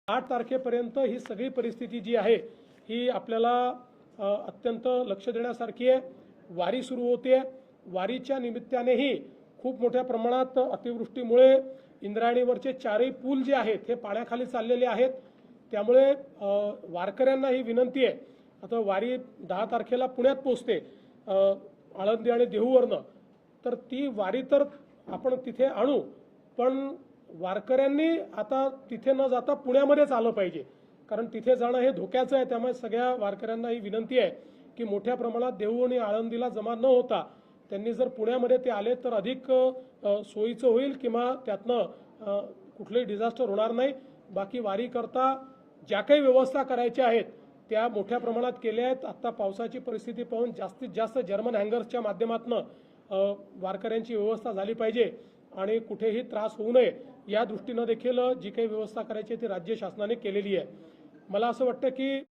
8 तारखेपर्यंत ही सगळी परिस्थिती जी आहे ही आपल्याला अत्यंत लक्ष देण्यासारखी आहे। वारी सुरू होते, वारीच्या निमित्तानेही खूप मोठ्या प्रमाणात अतिवृष्टीमुळे इंद्रायणीवरचे चारही पूल जे आहेत हे पाण्याखाली चाललेले आहेत। त्यामुळे वारकऱ्यांना ही विनंती आहे, आता वारी 10 तारखेला पुण्यात पोहोचते आळंदी आणि देहूवरनं, तर ती वारी तर आपण तिथे आणू, पण वारकऱ्यांनी आता तिथे न जाता पुण्यामध्येच आलं पाहिजे, कारण तिथे जाणं हे धोक्याचं आहे। त्यामुळे सगळ्या वारकऱ्यांना ही विनंती आहे की मोठ्या प्रमाणात देहू आणि आळंदीला जमा न होता त्यांनी जर पुण्यामध्ये ते आले तर अधिक सोयीचं होईल, किंवा त्यातनं कुठलेही डिझास्टर होणार नाही। बाकी वारी करता ज्या काही व्यवस्था करायच्या आहेत त्या मोठ्या प्रमाणात केल्या आहेत। आता पावसाची परिस्थिती पाहून जास्तीत जास्त जर्मन हँगर्सच्या माध्यमातून वारकऱ्यांची व्यवस्था झाली पाहिजे आणि कुठेही त्रास होऊ नये या दृष्टीने देखील जी काही व्यवस्था करायची ती राज्य शासनाने केलेली आहे। मला असं वाटतं की